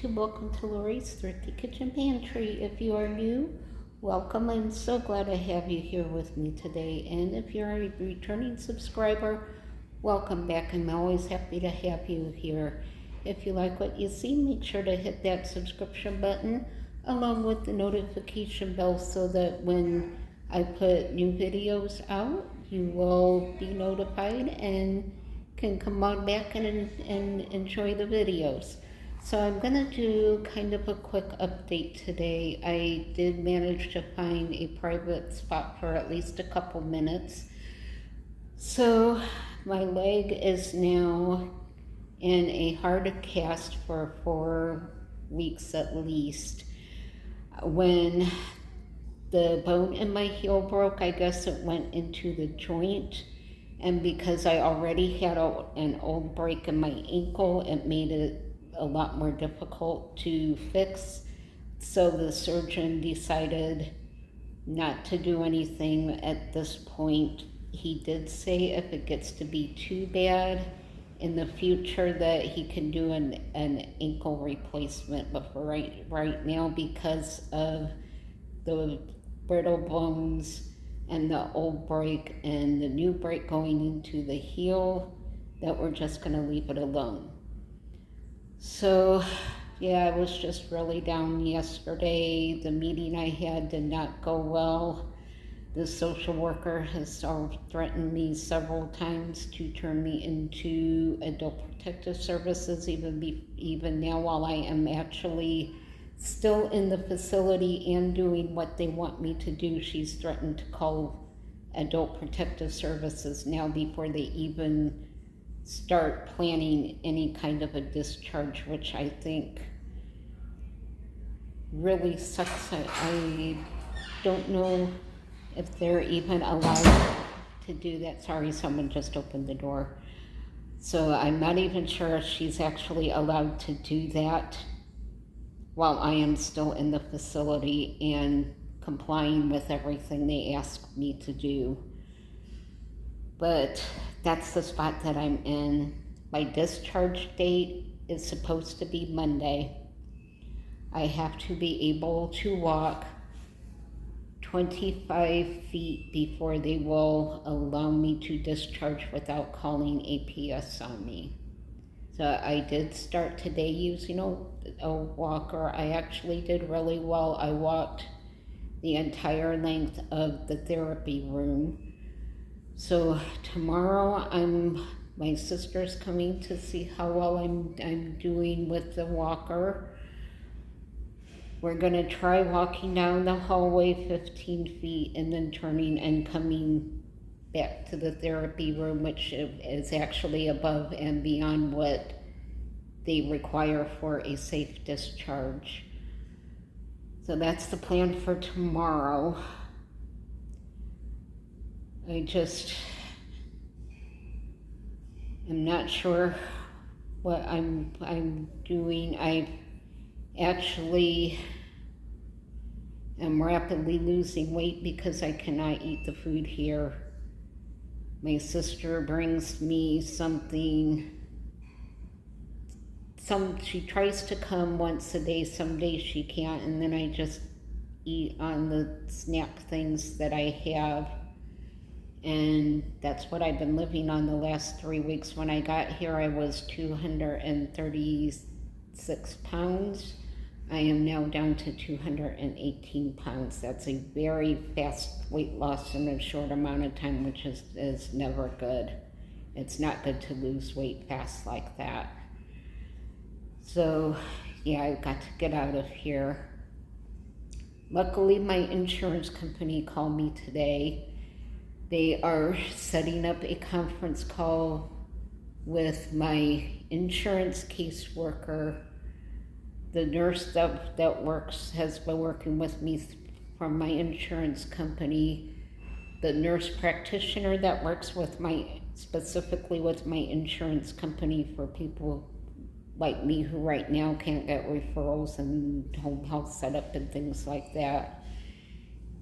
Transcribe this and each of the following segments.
YouTube. Welcome to Lori's Thrifty Kitchen Pantry. If you are new, welcome. I'm so glad to have you here with me today. And if you're a returning subscriber, welcome back. I'm always happy to have you here. If you like what you see, make sure to hit that subscription button along with the notification bell so that when I put new videos out, you will be notified and can come on back and enjoy the videos. So I'm going to do kind of a quick update today. I did manage to find a private spot for at least a couple minutes. So my leg is now in a hard cast for 4 weeks at least. When the bone in my heel broke, I guess it went into the joint. And because I already had an old break in my ankle, it made it a lot more difficult to fix. So the surgeon decided not to do anything at this point. He did say if it gets to be too bad in the future that he can do an ankle replacement. But for right now, because of the brittle bones and the old break and the new break going into the heel, that we're just going to leave it alone. So yeah, I was just really down yesterday. The meeting I had did not go well. The social worker has threatened me several times to turn me into adult protective services, even now while I am actually still in the facility and doing what they want me to do. She's threatened to call adult protective services now before they even start planning any kind of a discharge, which I think really sucks. I don't know if they're even allowed to do that. Sorry, someone just opened the door. So I'm not even sure if she's actually allowed to do that while I am still in the facility and complying with everything they asked me to do. But that's the spot that I'm in. My discharge date is supposed to be Monday. I have to be able to walk 25 feet before they will allow me to discharge without calling APS on me. So I did start today using a walker. I actually did really well. I walked the entire length of the therapy room. So tomorrow my sister's coming to see how well I'm doing with the walker. We're gonna try walking down the hallway 15 feet and then turning and coming back to the therapy room, which is actually above and beyond what they require for a safe discharge. So that's the plan for tomorrow. I just am not sure what I'm doing. I actually am rapidly losing weight because I cannot eat the food here. My sister brings me she tries to come once a day. Some days she can't, and then I just eat on the snack things that I have. And that's what I've been living on the last 3 weeks. When I got here, I was 236 pounds. I am now down to 218 pounds. That's a very fast weight loss in a short amount of time, which is never good. It's not good to lose weight fast like that. So yeah, I've got to get out of here. Luckily, my insurance company called me today. They are setting up a conference call with my insurance caseworker. The nurse that has been working with me from my insurance company. The nurse practitioner that works specifically with my insurance company for people like me who right now can't get referrals and home health setup and things like that.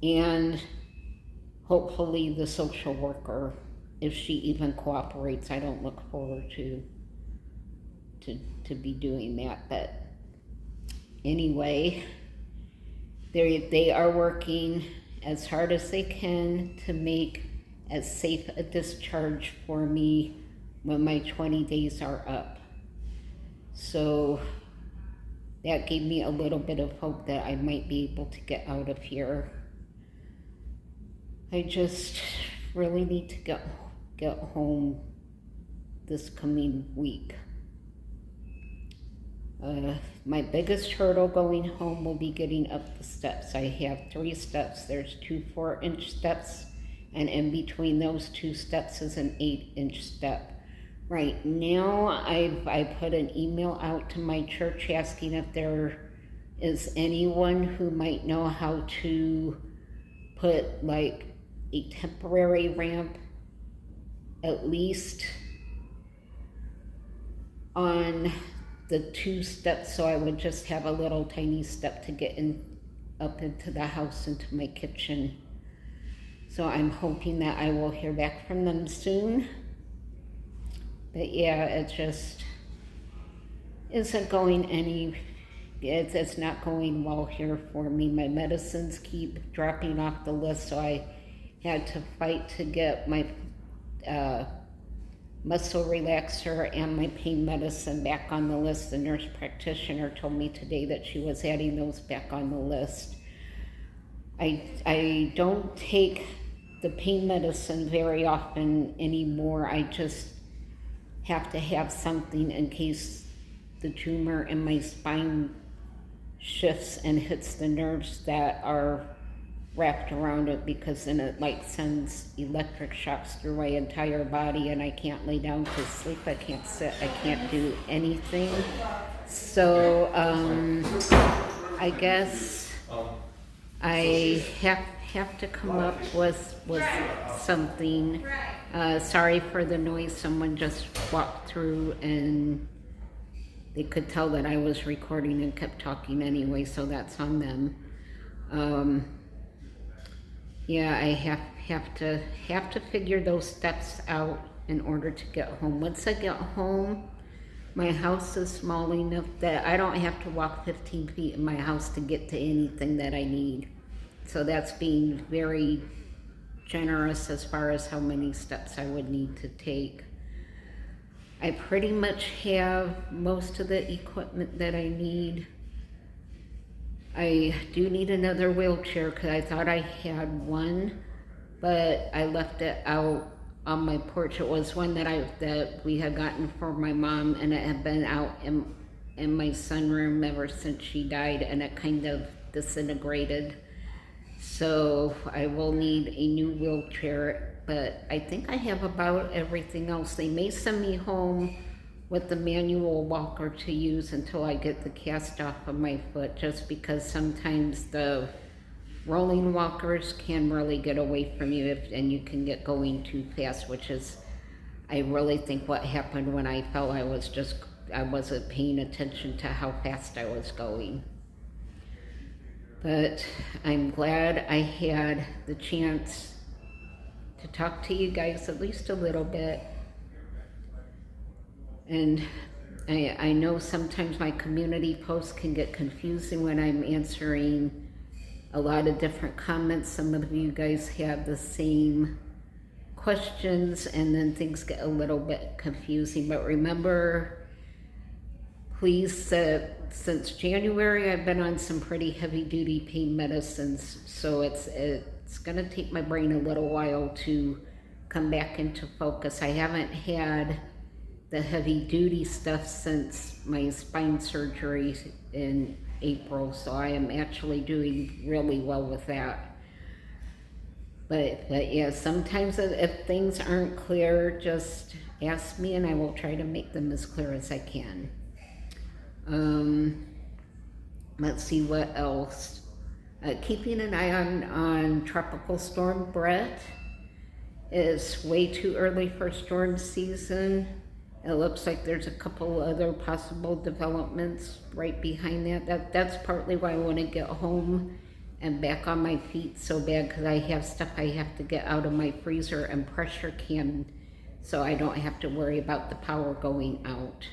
And hopefully the social worker, if she even cooperates. I don't look forward to be doing that, but anyway, they are working as hard as they can to make as safe a discharge for me when my 20 days are up. So that gave me a little bit of hope that I might be able to get out of here. I just really need to get home this coming week. My biggest hurdle going home will be getting up the steps. I have 3 steps. There's 2 4-inch steps, and in between those 2 steps is an 8-inch step. Right now, I put an email out to my church asking if there is anyone who might know how to put like a temporary ramp at least on the 2 steps, so I would just have a little tiny step to get up into the house, into my kitchen. So I'm hoping that I will hear back from them soon. But yeah, it just isn't going it's not going well here for me. My medicines keep dropping off the list, so I had to fight to get my muscle relaxer and my pain medicine back on the list. The nurse practitioner told me today that she was adding those back on the list. I don't take the pain medicine very often anymore. I just have to have something in case the tumor in my spine shifts and hits the nerves that are wrapped around it, because then it like sends electric shocks through my entire body and I can't lay down to sleep, I can't sit, I can't do anything. So I guess I have to come up with something. Sorry for the noise, someone just walked through and they could tell that I was recording and kept talking anyway, so that's on them. Yeah, I have to figure those steps out in order to get home. Once I get home, my house is small enough that I don't have to walk 15 feet in my house to get to anything that I need. So that's being very generous as far as how many steps I would need to take. I pretty much have most of the equipment that I need. I do need another wheelchair because I thought I had one, but I left it out on my porch. It was one that we had gotten for my mom, and it had been out in my sunroom ever since she died, and it kind of disintegrated. So I will need a new wheelchair, but I think I have about everything else. They may send me home with the manual walker to use until I get the cast off of my foot, just because sometimes the rolling walkers can really get away from you and you can get going too fast, which is, I really think what happened when I fell. I wasn't paying attention to how fast I was going. But I'm glad I had the chance to talk to you guys at least a little bit. And I know sometimes my community posts can get confusing when I'm answering a lot of different comments. Some of you guys have the same questions, and then things get a little bit confusing. But remember, please, since January, I've been on some pretty heavy-duty pain medicines, so it's gonna take my brain a little while to come back into focus. I haven't had the heavy-duty stuff since my spine surgery in April, so I am actually doing really well with that. But yeah, sometimes if things aren't clear, just ask me and I will try to make them as clear as I can. Let's see what else. Keeping an eye on Tropical Storm Brett. It's way too early for storm season. It looks like there's a couple other possible developments right behind that. That's partly why I want to get home and back on my feet so bad, because I have stuff I have to get out of my freezer and pressure can, so I don't have to worry about the power going out.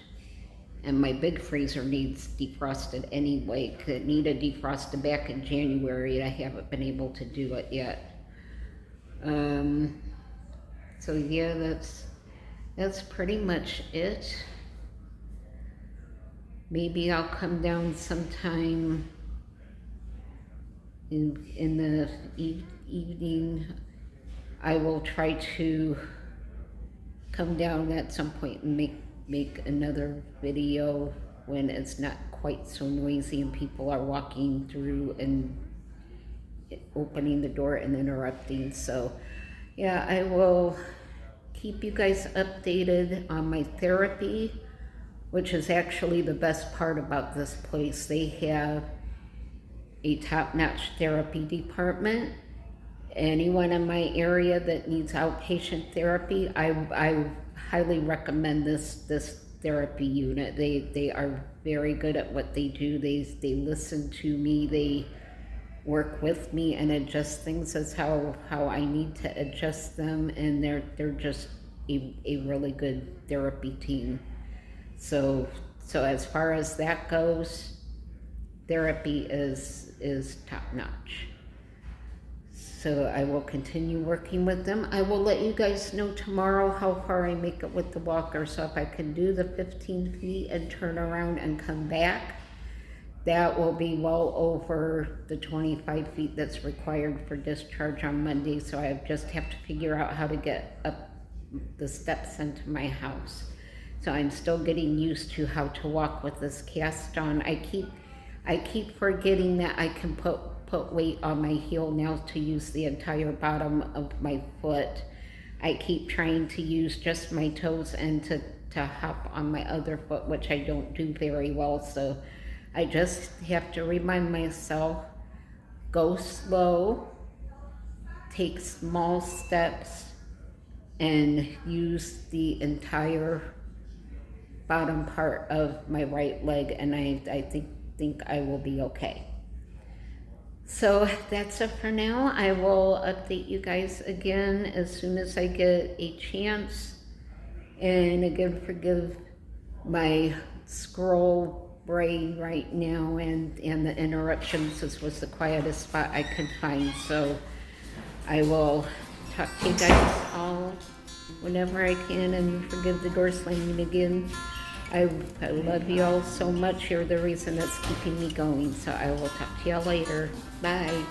And my big freezer needs defrosted anyway. It needed defrosted back in January, and I haven't been able to do it yet. So yeah, that's pretty much it. Maybe I'll come down sometime in the evening. I will try to come down at some point and make another video when it's not quite so noisy and people are walking through and opening the door and interrupting. So yeah, I will keep you guys updated on my therapy, which is actually the best part about this place. They have a top-notch therapy department. Anyone in my area that needs outpatient therapy, I highly recommend this therapy unit. They are very good at what they do. They listen to me. They work with me and adjust things as how I need to adjust them, and they're just a really good therapy team. So as far as that goes, therapy is top notch. So I will continue working with them. I will let you guys know tomorrow how far I make it with the walker. So if I can do the 15 feet and turn around and come back, that will be well over the 25 feet that's required for discharge on Monday. So I just have to figure out how to get up the steps into my house. So I'm still getting used to how to walk with this cast on. I keep forgetting that I can put weight on my heel now to use the entire bottom of my foot. I keep trying to use just my toes and to hop on my other foot, which I don't do very well. So I just have to remind myself, go slow, take small steps, and use the entire bottom part of my right leg, and I think I will be okay. So that's it for now. I will update you guys again as soon as I get a chance. And again, forgive my scroll brain right now and the interruptions. This was the quietest spot I could find. So I will talk to you guys all whenever I can, and forgive the door slamming again. I love you all so much. You're the reason that's keeping me going. So I will talk to y'all later. Bye.